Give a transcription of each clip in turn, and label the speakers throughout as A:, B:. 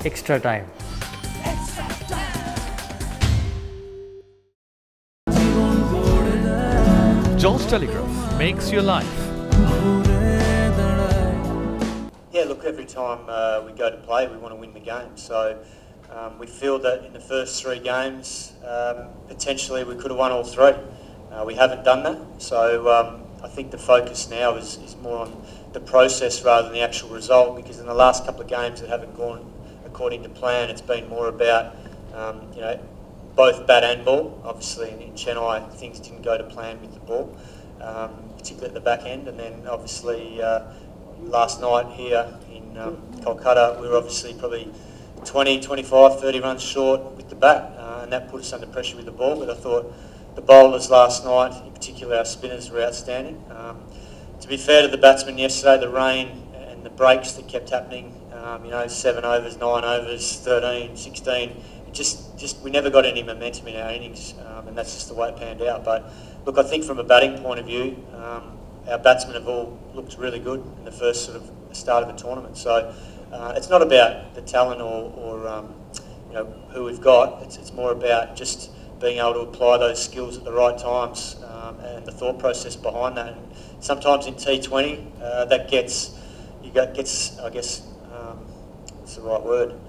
A: extra time.
B: Jones Telegraph makes your life.
C: Yeah, look, every time we go to play, we want to win the game. So we feel that in the first 3 games, potentially we could have won all 3. We haven't done that. So I think the focus now is more on the process rather than the actual result, because in the last couple of games that haven't gone according to plan, it's been more about, both bat and ball. Obviously in Chennai things didn't go to plan with the ball, particularly at the back end, and then obviously last night here in Kolkata we were obviously probably 20, 25, 30 runs short with the bat, and that put us under pressure with the ball. But I thought the bowlers last night, in particular our spinners, were outstanding. To be fair to the batsmen yesterday, the rain and the breaks that kept happening, 7 overs, 9 overs, 13, 16, just we never got any momentum in our innings, and that's just the way it panned out. But look, I think from a batting point of view, our batsmen have all looked really good in the first sort of start of the tournament. So it's not about the talent or who we've got. It's more about just being able to apply those skills at the right times, and the thought process behind that. And sometimes in T20 that gets I guess what's the right word?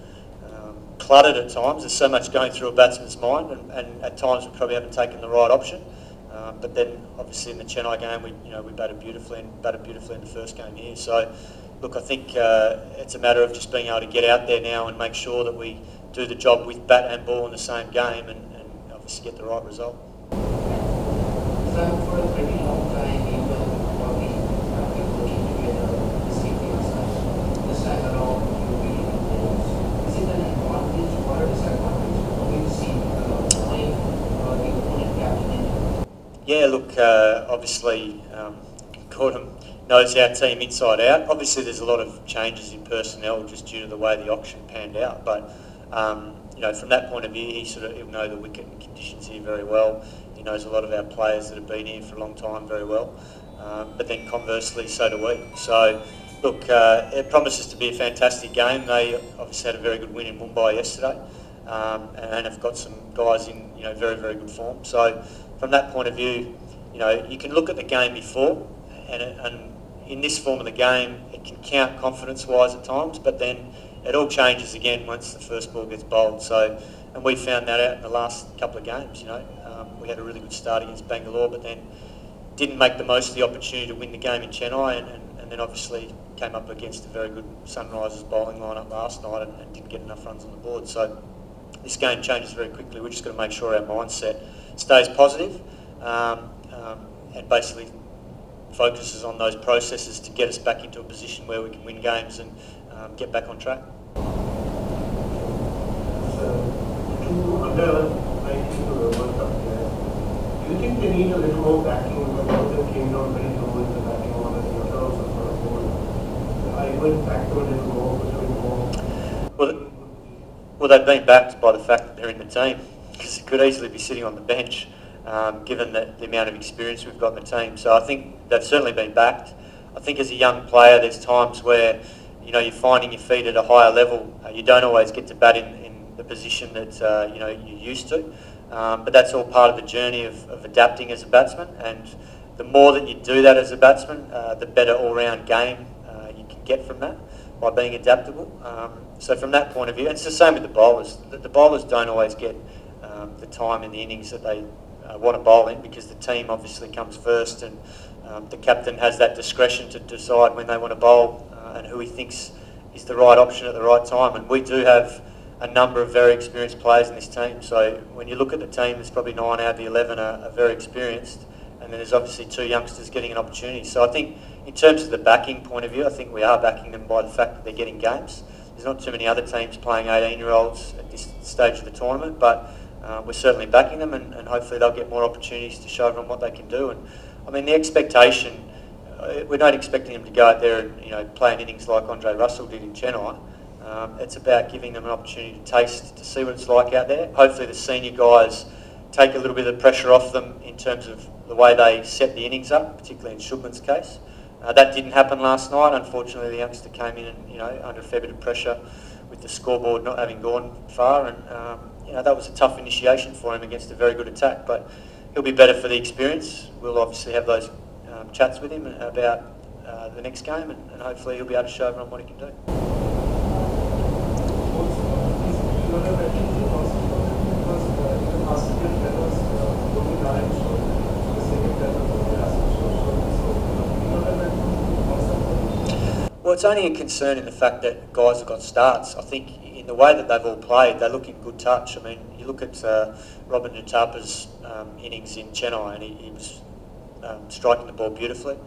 C: Cluttered at times. There's so much going through a batsman's mind, and at times we probably haven't taken the right option. But then, obviously, in the Chennai game, we batted beautifully in the first game here. So, look, I think it's a matter of just being able to get out there now and make sure that we do the job with bat and ball in the same game, and obviously get the right result.
D: So, for a pretty long time, you will probably have been working together this evening side. This time around, you'll be in balls. Is it an advantage or a disadvantage? How do you see the opponent captain in?
C: Yeah, look, obviously Gautam knows our team inside out. Obviously there's a lot of changes in personnel just due to the way the auction panned out, but from that point of view, he'll know the wicket and conditions here very well. He knows a lot of our players that have been here for a long time very well, but then conversely, so do we. So look, it promises to be a fantastic game. They obviously had a very good win in Mumbai yesterday, and have got some guys in very, very good form. So from that point of view, you can look at the game before, and in this form of the game, it can count confidence-wise at times, but then it all changes again once the first ball gets bowled. So, and we found that out in the last couple of games. We had a really good start against Bangalore, but then didn't make the most of the opportunity to win the game in Chennai, and then obviously came up against a very good Sunrisers bowling lineup last night and didn't get enough runs on the board. So this game changes very quickly. We're just going to make sure our mindset stays positive, and basically focuses on those processes to get us back into a position where we can win games and get back on track.
E: Do you think they need a little more backing because all of them came down very low in the batting order? The other also sort of bowled. I went back to a little more, pursuing more.
C: Well, they've been backed by the fact that they're in the team, because it could easily be sitting on the bench, given the amount of experience we've got in the team. So I think they've certainly been backed. I think as a young player, there's times where you're finding your feet at a higher level. You don't always get to bat in the position that you're used to, but that's all part of the journey of adapting as a batsman. And the more that you do that as a batsman, the better all-round game you can get from that by being adaptable. So from that point of view, and it's the same with the bowlers. The bowlers don't always get the time in the innings that they want to bowl in, because the team obviously comes first, and the captain has that discretion to decide when they want to bowl and who he thinks is the right option at the right time. And we do have a number of very experienced players in this team. So when you look at the team, there's probably 9 out of the 11 are very experienced, and then there's obviously 2 youngsters getting an opportunity. So I think in terms of the backing point of view, I think we are backing them by the fact that they're getting games. There's not too many other teams playing 18-year-olds at this stage of the tournament, but we're certainly backing them, and hopefully they'll get more opportunities to show everyone what they can do. And I mean, the expectation, we're not expecting them to go out there and play an innings like Andre Russell did in Chennai. It's about giving them an opportunity to taste, to see what it's like out there. Hopefully the senior guys take a little bit of the pressure off them in terms of the way they set the innings up, particularly in Shubman's case. That didn't happen last night. Unfortunately, the youngster came in and under a fair bit of pressure with the scoreboard not having gone far, and that was a tough initiation for him against a very good attack. But he'll be better for the experience. We'll obviously have those chats with him about the next game, and hopefully he'll be able to show everyone what he can do. Well, it's only a concern in the fact that guys have got starts. I think in the way that they've all played, they look in good touch. I mean, you look at Robin Nutapa's innings in Chennai, and he was striking the ball beautifully.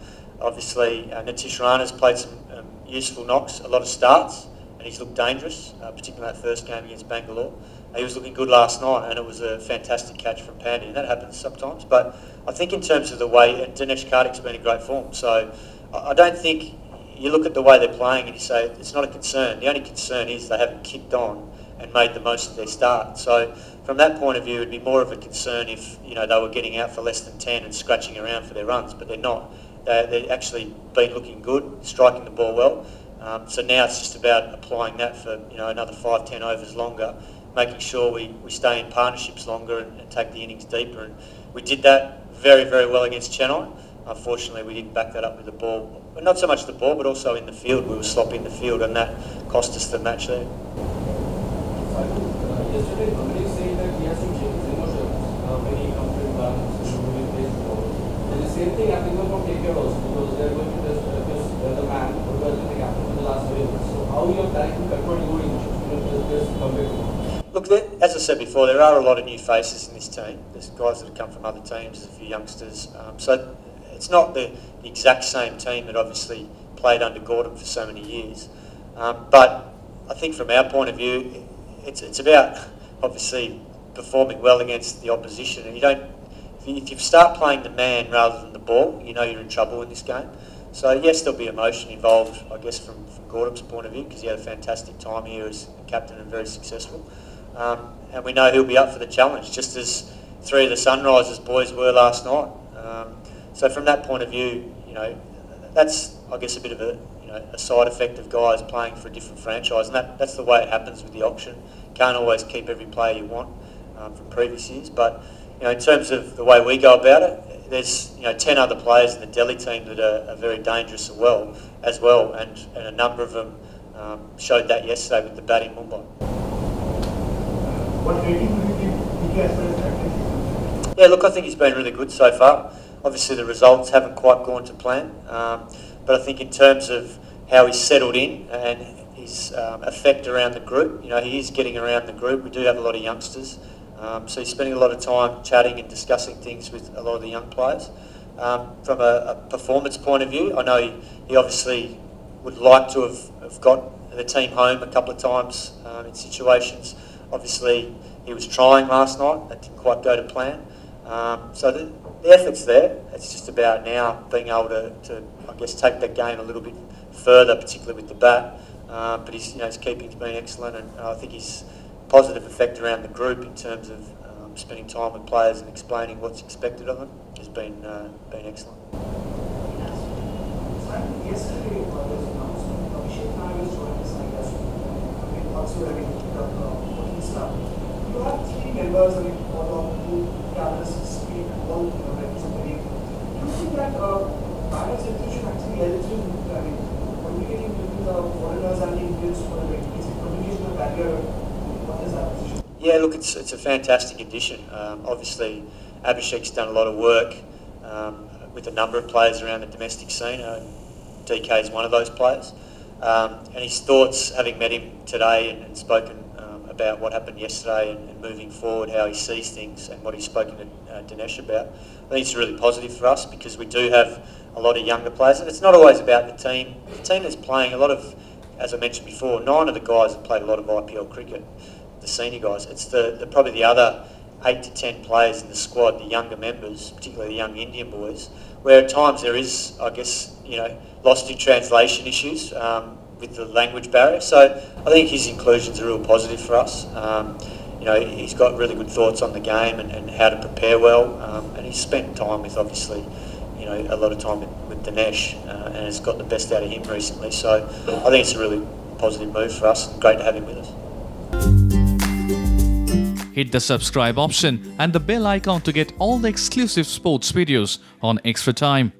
C: Obviously, Nitish Rana's played some useful knocks, a lot of starts, and he's looked dangerous, particularly that first game against Bangalore. He was looking good last night, and it was a fantastic catch from Pandey, and that happens sometimes. But I think in terms of the way, Dinesh Karthik's been in great form, so I don't think you look at the way they're playing and you say it's not a concern. The only concern is they haven't kicked on and made the most of their start. So from that point of view, it'd be more of a concern if they were getting out for less than 10 and scratching around for their runs, but they're not. They've actually been looking good, striking the ball well. So now it's just about applying that for another 5-10 overs longer, making sure we stay in partnerships longer and take the innings deeper. And we did that very, very well against Chennai. Unfortunately, we didn't back that up with the ball. But not so much the ball, but also in the field. We were sloppy in the field, and that cost us the match there.
A: Yesterday, somebody saying that he has some changes in emotions when he comes to balance moving place ball. And the same thing happening from KKR also, because they are going to test the man who has been the captain in the last 3 years. So how you are trying to control your emotions, just compared to?
C: Look, as I said before, there are a lot of new faces in this team. There's guys that have come from other teams, there's a few youngsters. So it's not the exact same team that obviously played under Gautam for so many years. But I think from our point of view, it's about obviously performing well against the opposition. And if you start playing the man rather than the ball, you're in trouble in this game. So yes, there'll be emotion involved, I guess, from Gautam's point of view, because he had a fantastic time here as captain and very successful. And we know he'll be up for the challenge, just as 3 of the Sunrisers boys were last night. So from that point of view, that's, I guess, a bit of a side effect of guys playing for a different franchise, and that's the way it happens with the auction. Can't always keep every player you want from previous years, but in terms of the way we go about it, there's 10 other players in the Delhi team that are very dangerous as well, and a number of them showed that yesterday with the bat in Mumbai.
E: What rating will you give PK as far as captaincy?
C: Yeah, look, I think he's been really good so far. Obviously the results haven't quite gone to plan, but I think in terms of how he's settled in and his effect around the group, he is getting around the group. We do have a lot of youngsters, so he's spending a lot of time chatting and discussing things with a lot of the young players. From a performance point of view, I know he obviously would like to have got the team home a couple of times in situations. Obviously he was trying last night, that didn't quite go to plan. So the effort's there. It's just about now being able to I guess, take that game a little bit further, particularly with the bat. But his keeping's been excellent, and I think his positive effect around the group in terms of spending time with players and explaining what's expected of them has been excellent.
E: Yesterday, there was an announcement of Abhishek Nair's joining the side as also having working staff. You have 3 members, all of who gathers speak, all representing. Do you think that Bharat's institution actually helps in communicating between the foreigners and the Indians for the communication barrier? What is that position?
C: Yeah, look, it's a fantastic addition. Obviously, Abhishek's done a lot of work with a number of players around the domestic scene. DK is one of those players. And his thoughts, having met him today and spoken about what happened yesterday and moving forward, how he sees things and what he's spoken to Dinesh about, I think it's really positive for us because we do have a lot of younger players. And it's not always about the team. The team that's playing a lot of, as I mentioned before, 9 of the guys have played a lot of IPL cricket, the senior guys. It's probably the other 8 to 10 players in the squad, the younger members, particularly the young Indian boys, where at times there is, I guess, lost in translation issues with the language barrier. So I think his inclusion's a real positive for us. He's got really good thoughts on the game and how to prepare well, and he's spent time with, obviously, a lot of time with Dinesh, and has got the best out of him recently. So I think it's a really positive move for us, and great to have him with us.
B: Hit the subscribe option and the bell icon to get all the exclusive sports videos on Extra Time.